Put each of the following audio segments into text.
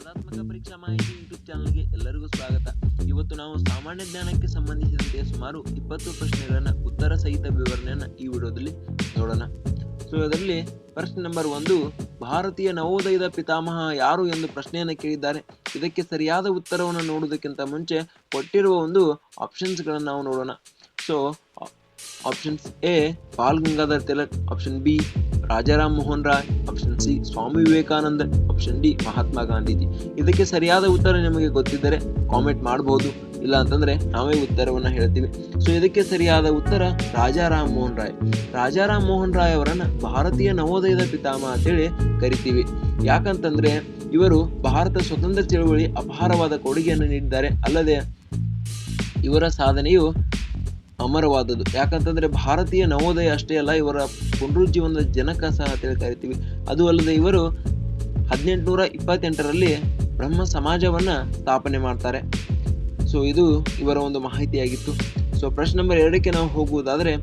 ಸ್ಪರ್ಧಾತ್ಮಕ ಪರೀಕ್ಷಾ ಮಾಹಿತಿ ಯೂಟ್ಯೂಬ್ ಚಾನಲ್ಗೆ ಎಲ್ಲರಿಗೂ ಸ್ವಾಗತ. ಇವತ್ತು ನಾವು ಸಾಮಾನ್ಯ ಜ್ಞಾನಕ್ಕೆ ಸಂಬಂಧಿಸಿದಂತೆ ಸುಮಾರು 20 ಪ್ರಶ್ನೆಗಳನ್ನ ಉತ್ತರ ಸಹಿತ ವಿವರಣೆಯನ್ನ ಈ ವಿಡಿಯೋದಲ್ಲಿ ನೋಡೋಣ. ಸೊ ಅದರಲ್ಲಿ ಪ್ರಶ್ನೆ ನಂಬರ್ 1, ಭಾರತೀಯ ನವೋದಯದ ಪಿತಾಮಹ ಯಾರು ಎಂದು ಪ್ರಶ್ನೆಯನ್ನು ಕೇಳಿದ್ದಾರೆ. ಇದಕ್ಕೆ ಸರಿಯಾದ ಉತ್ತರವನ್ನು ನೋಡುವುದಕ್ಕಿಂತ ಮುಂಚೆ ಕೊಟ್ಟಿರುವ ಒಂದು ಆಪ್ಷನ್ಸ್ಗಳನ್ನು ನಾವು ನೋಡೋಣ. So options A Bal Gangadhar Tilak, option B Rajaram Mohan Roy, option C Swami Vivekananda, option D Mahatma Gandhiji. ಇದಕ್ಕೆ ಸರಿಯಾದ ಉತ್ತರ ನಿಮಗೆ ಗೊತ್ತಿದ್ದರೆ ಕಾಮೆಂಟ್ ಮಾಡಬಹುದು, ಇಲ್ಲ ಅಂತಂದ್ರೆ ನಾವೇ ಉತ್ತರವನ್ನ ಹೇಳ್ತೀವಿ. ಸೊ ಇದಕ್ಕೆ ಸರಿಯಾದ ಉತ್ತರ ರಾಜಾರಾಮ್ ಮೋಹನ್ ರಾಯ್. ರಾಜಾರಾಮ್ ಮೋಹನ್ ರಾಯ್ ಅವರನ್ನ ಭಾರತೀಯ ನವೋದಯದ ಪಿತಾಮಹ ಅಂತೇಳಿ ಕರಿತೀವಿ. ಯಾಕಂತಂದ್ರೆ ಇವರು ಭಾರತ ಸ್ವತಂತ್ರ ಚಳವಳಿ ಅಪಾರವಾದ ಕೊಡುಗೆಯನ್ನು ನೀಡಿದ್ದಾರೆ. ಅಲ್ಲದೆ ಇವರ ಸಾಧನೆಯು ಅಮರವಾದದ್ದು. ಯಾಕಂತಂದ್ರೆ ಭಾರತೀಯ ನವೋದಯ ಅಷ್ಟೇ ಅಲ್ಲ, ಇವರ ಪುನರುಜ್ಜೀವನದ ಜನಕ ಸಹ ಅಂತ ಕರಿತೀವಿ. ಅದು ಅಲ್ಲದೆ ಇವರು 1828ರಲ್ಲಿ ಬ್ರಹ್ಮ ಸಮಾಜವನ್ನ ಸ್ಥಾಪನೆ ಮಾಡ್ತಾರೆ. ಸೊ ಇದು ಇವರ ಒಂದು ಮಾಹಿತಿಯಾಗಿತ್ತು. ಸೊ ಪ್ರಶ್ನೆ ನಂಬರ್ 2ಕ್ಕೆ ನಾವು ಹೋಗುವುದಾದ್ರೆ,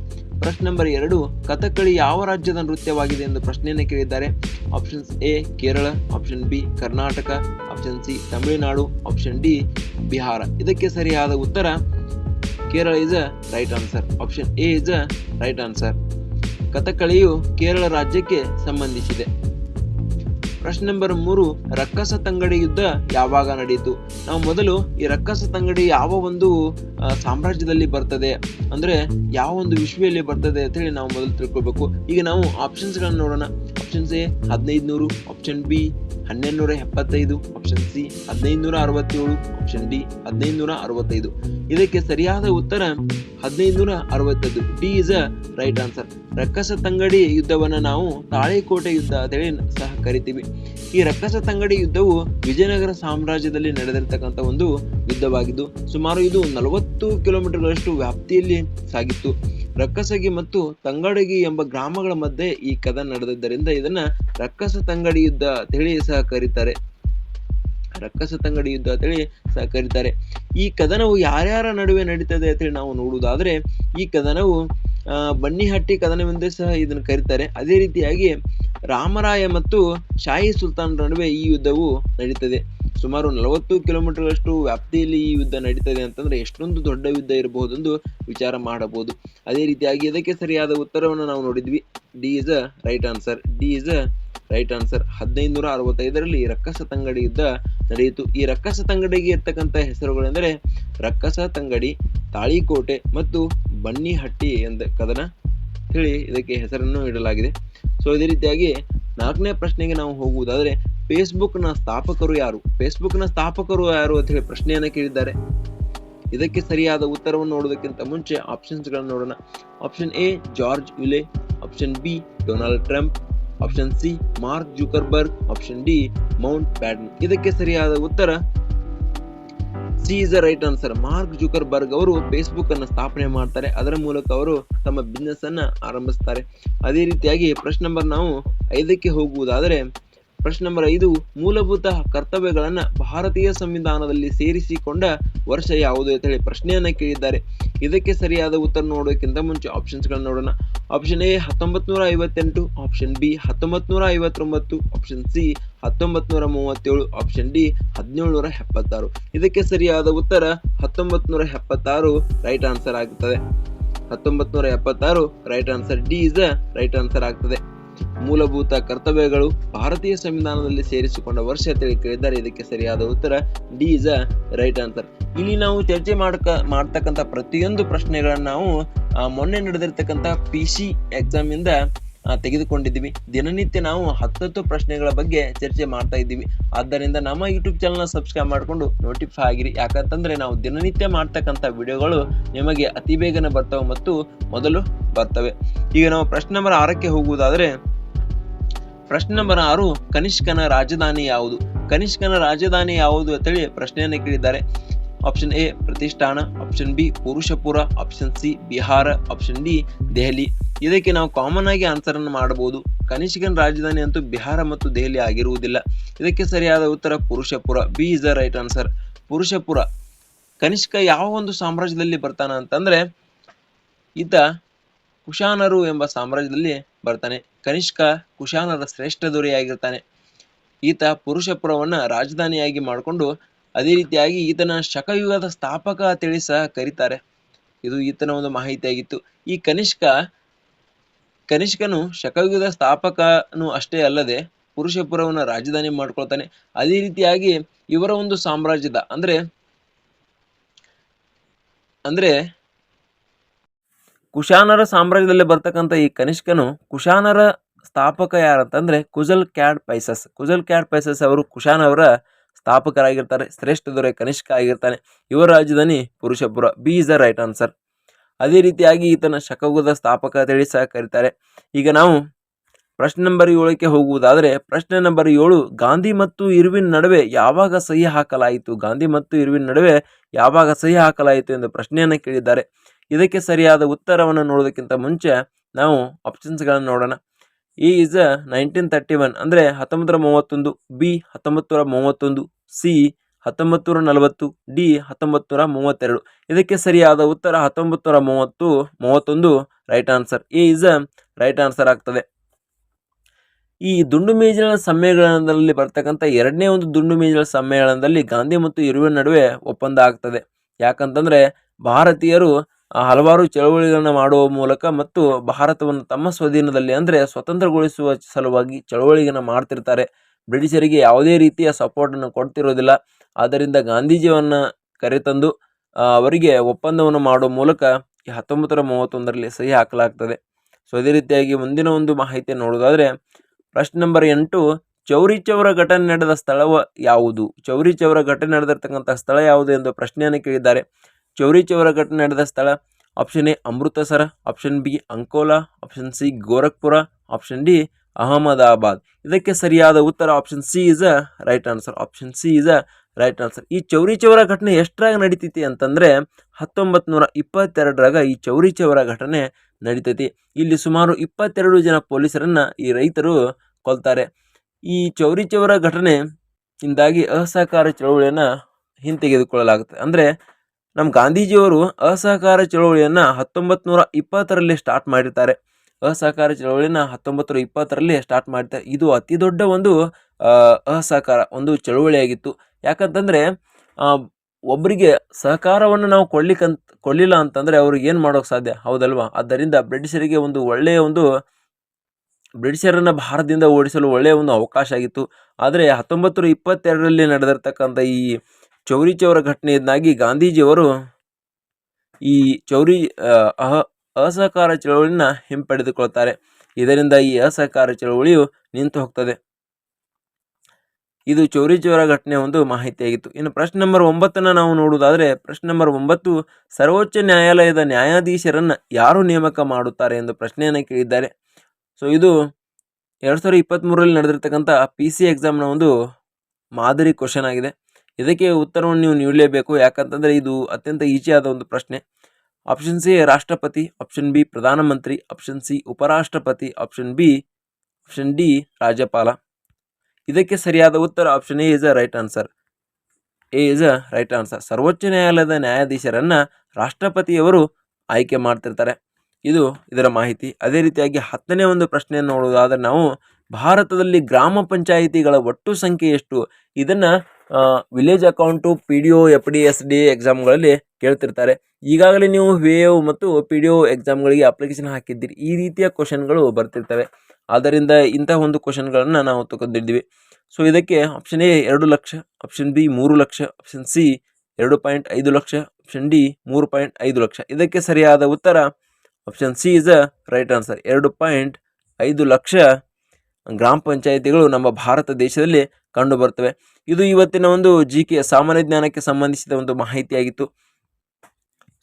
ಪ್ರಶ್ನೆ ನಂಬರ್ 2, ಕಥಕ್ಕಳಿ ಯಾವ ರಾಜ್ಯದ ನೃತ್ಯವಾಗಿದೆ ಎಂದು ಪ್ರಶ್ನೆಯನ್ನು ಕೇಳಿದ್ದಾರೆ. Options A Kerala, option B Karnataka, option C Tamil Nadu, option D Bihar. ಇದಕ್ಕೆ ಸರಿಯಾದ ಉತ್ತರ Kerala is a right answer. Option A is a right answer. ಕಥಕ್ಕಳಿಯು ಕೇರಳ ರಾಜ್ಯಕ್ಕೆ ಸಂಬಂಧಿಸಿದೆ. ಪ್ರಶ್ನೆ ನಂಬರ್ 3, ರಕ್ಕಸ ತಂಗಡಿ ಯುದ್ಧ ಯಾವಾಗ ನಡೆಯಿತು? ನಾವು ಮೊದಲು ಈ ರಕ್ಕಸ ತಂಗಡಿ ಯಾವ ಒಂದು ಸಾಮ್ರಾಜ್ಯದಲ್ಲಿ ಬರ್ತದೆ, ಅಂದ್ರೆ ಯಾವ ಒಂದು ವಿಶ್ವದಲ್ಲಿ ಬರ್ತದೆ ಅಂತ ಹೇಳಿ ನಾವು ಮೊದಲು ತಿಳ್ಕೊಳ್ಬೇಕು. ಈಗ ನಾವು ಆಪ್ಷನ್ಸ್ ಗಳನ್ನು ನೋಡೋಣ. Options A 1500, option B 1275, option C 1567, option D 1565. ಇದಕ್ಕೆ ಸರಿಯಾದ ಉತ್ತರ 1565. D is a right answer. Rakkasa Tangadi ಯುದ್ಧವನ್ನ ನಾವು ತಾಳಿಕೋಟೆ ಯುದ್ಧ ಅಂತೇಳಿ ಸಹ ಕರಿತೀವಿ. ಈ ರಕ್ಕಸ ತಂಗಡಿ ಯುದ್ಧವು ವಿಜಯನಗರ ಸಾಮ್ರಾಜ್ಯದಲ್ಲಿ ನಡೆದಿರ್ತಕ್ಕಂಥ ಒಂದು ಯುದ್ಧವಾಗಿದ್ದು ಸುಮಾರು ಇದು 40 ಕಿಲೋಮೀಟರ್ಗಳಷ್ಟು ವ್ಯಾಪ್ತಿಯಲ್ಲಿ ಸಾಗಿತ್ತು. ರಕ್ಕಸಗಿ ಮತ್ತು ತಂಗಡಗಿ ಎಂಬ ಗ್ರಾಮಗಳ ಮಧ್ಯೆ ಈ ಕದನ ನಡೆದಿದ್ದರಿಂದ ಇದನ್ನ ರಕ್ಕಸ ತಂಗಡಿ ಯುದ್ಧ ಅಂತೇಳಿ ಸಹ ಕರೀತಾರೆ. ರಕ್ಕಸ ತಂಗಡಿ ಯುದ್ಧ ಅಂತೇಳಿ ಸಹ ಕರೀತಾರೆ. ಈ ಕದನವು ಯಾರ್ಯಾರ ನಡುವೆ ನಡೀತದೆ ಅಂತೇಳಿ ನಾವು ನೋಡುವುದಾದ್ರೆ, ಈ ಕದನವು ಬನ್ನಿಹಟ್ಟಿ ಕದನವೆಂದೇ ಸಹ ಇದನ್ನು ಕರೀತಾರೆ. ಅದೇ ರೀತಿಯಾಗಿ ರಾಮರಾಯ ಮತ್ತು ಶಾಹಿ ಸುಲ್ತಾನ್ ನಡುವೆ ಈ ಯುದ್ಧವು ನಡೀತದೆ. ಸುಮಾರು 40 ಕಿಲೋಮೀಟರ್ಗಳಷ್ಟು ವ್ಯಾಪ್ತಿಯಲ್ಲಿ ಈ ಯುದ್ಧ ನಡೀತದೆ ಅಂತಂದ್ರೆ ಎಷ್ಟೊಂದು ದೊಡ್ಡ ಯುದ್ಧ ಇರಬಹುದೆಂದು ವಿಚಾರ ಮಾಡಬಹುದು. ಅದೇ ರೀತಿಯಾಗಿ ಇದಕ್ಕೆ ಸರಿಯಾದ ಉತ್ತರವನ್ನು ನಾವು ನೋಡಿದ್ವಿ. D is a right answer. D is a right answer. 1565ರಲ್ಲಿ ರಕ್ಕಸ ತಂಗಡಿ ಯುದ್ಧ ನಡೆಯಿತು. ಈ ರಕ್ಕಸ ತಂಗಡಿಗೆ ಇರ್ತಕ್ಕಂಥ ಹೆಸರುಗಳೆಂದರೆ ರಕ್ಕಸ ತಂಗಡಿ, ತಾಳಿಕೋಟೆ ಮತ್ತು ಬನ್ನಿಹಟ್ಟಿ ಎಂದ ಕದನ ಹೇಳಿ ಇದಕ್ಕೆ ಹೆಸರನ್ನು ಇಡಲಾಗಿದೆ. ಸೊ ಇದೇ ರೀತಿಯಾಗಿ 4ನೇ ಪ್ರಶ್ನೆಗೆ ನಾವು ಹೋಗುವುದಾದ್ರೆ, ಫೇಸ್ಬುಕ್ ನ ಸ್ಥಾಪಕರು ಯಾರು? ಫೇಸ್ಬುಕ್ ನ ಸ್ಥಾಪಕರು ಯಾರು ಅಂತ ಹೇಳಿ ಪ್ರಶ್ನೆಯನ್ನ ಕೇಳಿದ್ದಾರೆ. ಇದಕ್ಕೆ ಸರಿಯಾದ ಉತ್ತರವನ್ನು ನೋಡೋದಕ್ಕಿಂತ ಮುಂಚೆ ಆಪ್ಷನ್ಸ್ ಗಳನ್ನು ನೋಡೋಣ. Option A George Yule, option B Donald Trump, option C Mark Zuckerberg, option D Mountbatten. ಇದಕ್ಕೆ ಸರಿಯಾದ ಉತ್ತರ C is the right answer. Mark Zuckerberg ಅವರು ಫೇಸ್ಬುಕ್ ಅನ್ನು ಸ್ಥಾಪನೆ ಮಾಡ್ತಾರೆ. ಅದರ ಮೂಲಕ ಅವರು ತಮ್ಮ ಬಿಸ್ನೆಸ್ ಅನ್ನ ಆರಂಭಿಸ್ತಾರೆ. ಅದೇ ರೀತಿಯಾಗಿ ಪ್ರಶ್ನೆ ನಂಬರ್ ನಾವು 5ಕ್ಕೆ ಹೋಗುವುದಾದರೆ, ಪ್ರಶ್ನೆ ನಂಬರ್ 5, ಮೂಲಭೂತ ಕರ್ತವ್ಯಗಳನ್ನ ಭಾರತೀಯ ಸಂವಿಧಾನದಲ್ಲಿ ಸೇರಿಸಿಕೊಂಡ ವರ್ಷ ಯಾವುದು ಅಂತ ಹೇಳಿ ಪ್ರಶ್ನೆಯನ್ನ ಕೇಳಿದ್ದಾರೆ. ಇದಕ್ಕೆ ಸರಿಯಾದ ಉತ್ತರ ನೋಡೋಕ್ಕಿಂತ ಮುಂಚೆ ಆಪ್ಷನ್ಸ್ ಗಳನ್ನ ನೋಡೋಣ. Option A 1958, option B 1959, option C 1937, option D 1776. ಇದಕ್ಕೆ ಸರಿಯಾದ ಉತ್ತರ 1976 ರೈಟ್ ಆನ್ಸರ್ ಆಗುತ್ತದೆ. 1976 right answer. D is right answer ಆಗ್ತದೆ. ಮೂಲಭೂತ ಕರ್ತವ್ಯಗಳು ಭಾರತೀಯ ಸಂವಿಧಾನದಲ್ಲಿ ಸೇರಿಸಿಕೊಂಡ ವರ್ಷ ಅಂತ ಕೇಳಿದ್ದಾರೆ. ಇದಕ್ಕೆ ಸರಿಯಾದ ಉತ್ತರ D is a right answer. ಇಲ್ಲಿ ನಾವು ಚರ್ಚೆ ಮಾಡ್ತಕ್ಕಂಥ ಪ್ರತಿಯೊಂದು ಪ್ರಶ್ನೆಗಳನ್ನ ನಾವು ಮೊನ್ನೆ ನಡೆದಿರ್ತಕ್ಕಂಥ PC ಎಕ್ಸಾಮ್ ಇಂದ ತೆಗೆದುಕೊಂಡಿದ್ದೀವಿ. ದಿನನಿತ್ಯ ನಾವು 10 ಪ್ರಶ್ನೆಗಳ ಬಗ್ಗೆ ಚರ್ಚೆ ಮಾಡ್ತಾ ಇದ್ದೀವಿ. ಆದ್ದರಿಂದ ನಮ್ಮ ಯೂಟ್ಯೂಬ್ ಚಾನಲ್ನ ಸಬ್ಸ್ಕ್ರೈಬ್ ಮಾಡಿಕೊಂಡು ನೋಟಿಫೈ ಆಗಿರಿ. ಯಾಕಂತಂದ್ರೆ ನಾವು ದಿನನಿತ್ಯ ಮಾಡ್ತಕ್ಕಂಥ ವಿಡಿಯೋಗಳು ನಿಮಗೆ ಅತಿ ಬೇಗನೆ ಬರ್ತವೆ ಮತ್ತು ಮೊದಲು ಬರ್ತವೆ. ಈಗ ನಾವು ಪ್ರಶ್ನೆ ನಂಬರ್ 6ಕ್ಕೆ ಹೋಗುವುದಾದ್ರೆ, ಪ್ರಶ್ನೆ ನಂಬರ್ 6, ಕನಿಷ್ಕನ ರಾಜಧಾನಿ ಯಾವುದು? ಕನಿಷ್ಕನ ರಾಜಧಾನಿ ಯಾವುದು ಅಂತೇಳಿ ಪ್ರಶ್ನೆಯನ್ನು ಕೇಳಿದ್ದಾರೆ. ಆಪ್ಷನ್ ಎ ಪ್ರತಿಷ್ಠಾನ, option B Purushapura, option C Bihar, option D Delhi. ಇದಕ್ಕೆ ನಾವು ಕಾಮನ್ ಆಗಿ ಆನ್ಸರ್ ಅನ್ನು ಮಾಡಬಹುದು. ಕನಿಷ್ಕನ ರಾಜಧಾನಿ ಅಂತೂ ಬಿಹಾರ ಮತ್ತು ದೆಹಲಿ ಆಗಿರುವುದಿಲ್ಲ. ಇದಕ್ಕೆ ಸರಿಯಾದ ಉತ್ತರ Purushapura. B is the right answer. Purushapura. Kanishka ಯಾವ ಒಂದು ಸಾಮ್ರಾಜ್ಯದಲ್ಲಿ ಬರ್ತಾನ ಅಂತಂದ್ರೆ ಈತ ಕುಶಾನರು ಎಂಬ ಸಾಮ್ರಾಜ್ಯದಲ್ಲಿ ಬರ್ತಾನೆ. ಕನಿಷ್ಕ ಕುಶಾನರ ಶ್ರೇಷ್ಠ ದೊರೆಯಾಗಿರ್ತಾನೆ. ಈತ ಪುರುಷಪುರವನ್ನ ರಾಜಧಾನಿಯಾಗಿ ಮಾಡಿಕೊಂಡು ಅದೇ ರೀತಿಯಾಗಿ ಈತನ ಶಕಯುಗದ ಸ್ಥಾಪಕ ಅಂತೇಳಿ ಸಹ ಕರೀತಾರೆ. ಇದು ಈತನ ಒಂದು ಮಾಹಿತಿಯಾಗಿತ್ತು. ಈ ಕನಿಷ್ಕನು ಶಕಯುಗದ ಸ್ಥಾಪಕನು ಅಷ್ಟೇ ಅಲ್ಲದೆ ಪುರುಷಪುರವನ್ನು ರಾಜಧಾನಿ ಮಾಡ್ಕೊಳ್ತಾನೆ. ಅದೇ ರೀತಿಯಾಗಿ ಇವರ ಒಂದು ಸಾಮ್ರಾಜ್ಯದ ಅಂದ್ರೆ ಕುಶಾನರ ಸಾಮ್ರಾಜ್ಯದಲ್ಲಿ ಬರ್ತಕ್ಕಂಥ ಈ ಕನಿಷ್ಕನು ಕುಶಾನರ ಸ್ಥಾಪಕ ಯಾರಂತಂದ್ರೆ ಕುಜಲ್ ಕ್ಯಾಡ್ ಪೈಸಸ್ ಅವರು ಕುಶಾನ್ ಅವರ ಸ್ಥಾಪಕರಾಗಿರ್ತಾರೆ. ಶ್ರೇಷ್ಠ ದೊರೆ ಕನಿಷ್ಕ ಆಗಿರ್ತಾನೆ. ಇವರ ರಾಜಧಾನಿ Purushapura. B is the right answer. ಅದೇ ರೀತಿಯಾಗಿ ಈತನ ಶಕಯುಗದ ಸ್ಥಾಪಕ ಅಂತೇಳಿ ಸಹ ಕರೀತಾರೆ. ಈಗ ನಾವು ಪ್ರಶ್ನೆ ನಂಬರ್ 7ಕ್ಕೆ ಹೋಗುವುದಾದರೆ ಪ್ರಶ್ನೆ ನಂಬರ್ 7, ಗಾಂಧಿ ಮತ್ತು ಇರ್ವಿನ್ ನಡುವೆ ಯಾವಾಗ ಸಹಿ ಹಾಕಲಾಯಿತು ಎಂದು ಪ್ರಶ್ನೆಯನ್ನು ಕೇಳಿದ್ದಾರೆ. ಇದಕ್ಕೆ ಸರಿಯಾದ ಉತ್ತರವನ್ನು ನೋಡೋದಕ್ಕಿಂತ ಮುಂಚೆ ನಾವು ಆಪ್ಷನ್ಸ್ಗಳನ್ನು ನೋಡೋಣ. ಎ ಇಸ್ 1931 ಅಂದರೆ 1931, ಬಿ 1931, ಸಿ 1940, ಡಿ 1932. ಇದಕ್ಕೆ ಸರಿಯಾದ ಉತ್ತರ 1931 right answer. A is right answer ಆಗ್ತದೆ. ಈ ದುಂಡು ಮೇಜಿನ ಸಮ್ಮೇಳನದಲ್ಲಿ ಬರ್ತಕ್ಕಂಥ ಎರಡನೇ ಒಂದು ದುಂಡು ಮೇಜಿನ ಸಮ್ಮೇಳನದಲ್ಲಿ ಗಾಂಧಿ ಮತ್ತು ಇರ್ವಿನ್ ನಡುವೆ ಒಪ್ಪಂದ ಆಗ್ತದೆ. ಯಾಕಂತಂದ್ರೆ ಭಾರತೀಯರು ಹಲವಾರು ಚಳವಳಿಗಳನ್ನು ಮಾಡುವ ಮೂಲಕ ಮತ್ತು ಭಾರತವನ್ನು ತಮ್ಮ ಸ್ವಾಧೀನದಲ್ಲಿ ಅಂದರೆ ಸ್ವತಂತ್ರಗೊಳಿಸುವ ಸಲುವಾಗಿ ಚಳವಳಿಯನ್ನು ಮಾಡ್ತಿರ್ತಾರೆ. ಬ್ರಿಟಿಷರಿಗೆ ಯಾವುದೇ ರೀತಿಯ ಸಪೋರ್ಟನ್ನು ಕೊಡ್ತಿರೋದಿಲ್ಲ. ಆದ್ದರಿಂದ ಗಾಂಧೀಜಿಯನ್ನು ಕರೆತಂದು ಅವರಿಗೆ ಒಪ್ಪಂದವನ್ನು ಮಾಡುವ ಮೂಲಕ 1931ರಲ್ಲಿ ಸಹಿ ಹಾಕಲಾಗ್ತದೆ. ಸೊ ಅದೇ ರೀತಿಯಾಗಿ ಮುಂದಿನ ಒಂದು ಮಾಹಿತಿ ನೋಡೋದಾದರೆ ಪ್ರಶ್ನೆ ನಂಬರ್ 8, ಚೌರಿ ಚೌರ ಘಟನೆ ನಡೆದ ಸ್ಥಳ ಯಾವುದು? ಚೌರಿ ಚೌರ ಘಟನೆ ನಡೆದಿರ್ತಕ್ಕಂಥ ಸ್ಥಳ ಯಾವುದು ಎಂದು ಪ್ರಶ್ನೆಯನ್ನು ಕೇಳಿದ್ದಾರೆ. ಚೌರಿ ಚೌರ ಘಟನೆ ನಡೆದ ಸ್ಥಳ option A Amritsar, option B Ankola, option C Gorakhpur, option D Ahmedabad. ಇದಕ್ಕೆ ಸರಿಯಾದ ಉತ್ತರ option C is a right answer. ಈ ಚೌರಿ ಚೌರ ಘಟನೆ ಎಷ್ಟರಾಗ ನಡೀತೈತಿ ಅಂತಂದ್ರೆ 1922ರಾಗ ಈ ಚೌರಿ ಚೌರ ಘಟನೆ ನಡೀತೈತಿ. ಇಲ್ಲಿ ಸುಮಾರು 22 ಜನ ಪೊಲೀಸರನ್ನ ಈ ರೈತರು ಕೊಲ್ತಾರೆ. ಈ ಚೌರಿ ಚೌರ ಘಟನೆ ಇಂದಾಗಿ ಅಸಹಕಾರ ಚಳವಳಿಯನ್ನ ಹಿಂತೆಗೆದುಕೊಳ್ಳಲಾಗುತ್ತೆ. ಅಂದ್ರೆ ನಮ್ಮ ಗಾಂಧೀಜಿಯವರು ಅಸಹಕಾರ ಚಳವಳಿಯನ್ನ 1920ರಲ್ಲಿ ಸ್ಟಾರ್ಟ್ ಮಾಡಿರ್ತಾರೆ. ಅಸಹಕಾರ ಚಳವಳಿಯನ್ನ 1920ರಲ್ಲಿ ಸ್ಟಾರ್ಟ್ ಮಾಡ್ತಾರೆ. ಇದು ಅತಿ ದೊಡ್ಡ ಒಂದು ಅಸಹಕಾರ ಒಂದು ಚಳವಳಿಯಾಗಿತ್ತು. ಯಾಕಂತಂದ್ರೆ ಒಬ್ಬರಿಗೆ ಸಹಕಾರವನ್ನು ನಾವು ಕೊಡಲಿಲ್ಲ ಅಂತಂದ್ರೆ ಅವ್ರಿಗೆ ಏನು ಮಾಡೋಕೆ ಸಾಧ್ಯ, ಹೌದಲ್ವಾ? ಆದ್ದರಿಂದ ಬ್ರಿಟಿಷರಿಗೆ ಒಂದು ಒಳ್ಳೆಯ ಒಂದು ಬ್ರಿಟಿಷರನ್ನು ಭಾರತದಿಂದ ಓಡಿಸಲು ಒಳ್ಳೆಯ ಒಂದು ಅವಕಾಶ ಆಗಿತ್ತು. ಆದರೆ 1922ರಲ್ಲಿ ನಡೆದಿರ್ತಕ್ಕಂಥ ಈ ಚೌರಿ ಚೌರ ಘಟನೆಯಿಂದಾಗಿ ಗಾಂಧೀಜಿಯವರು ಈ ಅಸಹಕಾರ ಚಳವಳಿನ ಹಿಂಪಡೆದುಕೊಳ್ತಾರೆ. ಇದರಿಂದ ಈ ಅಸಹಕಾರ ಚಳವಳಿಯು ನಿಂತು ಹೋಗ್ತದೆ. ಇದು ಚೌರಿ ಚೌರ ಘಟನೆ ಒಂದು ಮಾಹಿತಿಯಾಗಿತ್ತು. ಇನ್ನು ಪ್ರಶ್ನೆ ನಂಬರ್ 9 ನಾವು ನೋಡುವುದಾದರೆ ಪ್ರಶ್ನೆ ನಂಬರ್ 9, ಸರ್ವೋಚ್ಚ ನ್ಯಾಯಾಲಯದ ನ್ಯಾಯಾಧೀಶರನ್ನು ಯಾರು ನೇಮಕ ಮಾಡುತ್ತಾರೆ ಎಂದು ಪ್ರಶ್ನೆಯನ್ನು ಕೇಳಿದ್ದಾರೆ. ಸೊ ಇದು 2023ರಲ್ಲಿ ನಡೆದಿರ್ತಕ್ಕಂಥ PC ಎಕ್ಸಾಮ್ನ ಒಂದು ಮಾದರಿ ಕ್ವಶನ್ ಆಗಿದೆ. ಇದಕ್ಕೆ ಉತ್ತರವನ್ನು ನೀವು ನೀಡಲೇಬೇಕು. ಯಾಕಂತಂದರೆ ಇದು ಅತ್ಯಂತ ಈಸಿ ಆದ ಒಂದು ಪ್ರಶ್ನೆ. ಆಪ್ಷನ್ ಸಿ ರಾಷ್ಟ್ರಪತಿ, ಆಪ್ಷನ್ ಬಿ ಪ್ರಧಾನಮಂತ್ರಿ, ಆಪ್ಷನ್ ಸಿ ಉಪರಾಷ್ಟ್ರಪತಿ, ಆಪ್ಷನ್ ಡಿ ರಾಜ್ಯಪಾಲ. ಇದಕ್ಕೆ ಸರಿಯಾದ ಉತ್ತರ option A is a right answer. ಸರ್ವೋಚ್ಚ ನ್ಯಾಯಾಲಯದ ನ್ಯಾಯಾಧೀಶರನ್ನ ರಾಷ್ಟ್ರಪತಿಯವರು ಆಯ್ಕೆ ಮಾಡ್ತಿರ್ತಾರೆ. ಇದು ಇದರ ಮಾಹಿತಿ. ಅದೇ ರೀತಿಯಾಗಿ 10ನೇ ಒಂದು ಪ್ರಶ್ನೆಯನ್ನು ನೋಡುವುದಾದರೆ ನಾವು ಭಾರತದಲ್ಲಿ ಗ್ರಾಮ ಪಂಚಾಯಿತಿಗಳ ಒಟ್ಟು ಸಂಖ್ಯೆ ಎಷ್ಟು? ಇದನ್ನ ವಿಲೇಜ್ ಅಕೌಂಟು PDO FD ಎಕ್ಸಾಮ್ಗಳಲ್ಲಿ ಕೇಳ್ತಿರ್ತಾರೆ. ಈಗಾಗಲೇ ನೀವು VAO ಮತ್ತು PDO ಎಕ್ಸಾಮ್ಗಳಿಗೆ ಅಪ್ಲಿಕೇಶನ್ ಹಾಕಿದ್ದೀರಿ. ಈ ರೀತಿಯ ಕ್ವಶನ್ಗಳು ಬರ್ತಿರ್ತವೆ. ಆದ್ದರಿಂದ ಇಂತಹ ಒಂದು ಕ್ವಶನ್ಗಳನ್ನು ನಾವು ತಗೊಂಡಿದ್ದೀವಿ. ಸೊ ಇದಕ್ಕೆ option A 2 lakh, option B 3 lakh, option C 2.5 lakh, option D 3.5 lakh. ಇದಕ್ಕೆ ಸರಿಯಾದ ಉತ್ತರ option C is a right answer. 2.5 lakh ಗ್ರಾಮ ಪಂಚಾಯಿತಿಗಳು ನಮ್ಮ ಭಾರತ ದೇಶದಲ್ಲಿ ಕಂಡು ಬರ್ತವೆ. ಇದು ಇವತ್ತಿನ ಒಂದು GK ಸಾಮಾನ್ಯ ಜ್ಞಾನಕ್ಕೆ ಸಂಬಂಧಿಸಿದ ಒಂದು ಮಾಹಿತಿಯಾಗಿತ್ತು.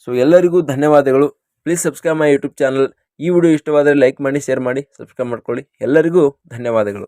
ಸೊ ಎಲ್ಲರಿಗೂ ಧನ್ಯವಾದಗಳು. Please subscribe my YouTube channel. ಈ ವಿಡಿಯೋ ಇಷ್ಟವಾದರೆ ಲೈಕ್ ಮಾಡಿ, ಶೇರ್ ಮಾಡಿ, ಸಬ್ಸ್ಕ್ರೈಬ್ ಮಾಡ್ಕೊಳ್ಳಿ. ಎಲ್ಲರಿಗೂ ಧನ್ಯವಾದಗಳು.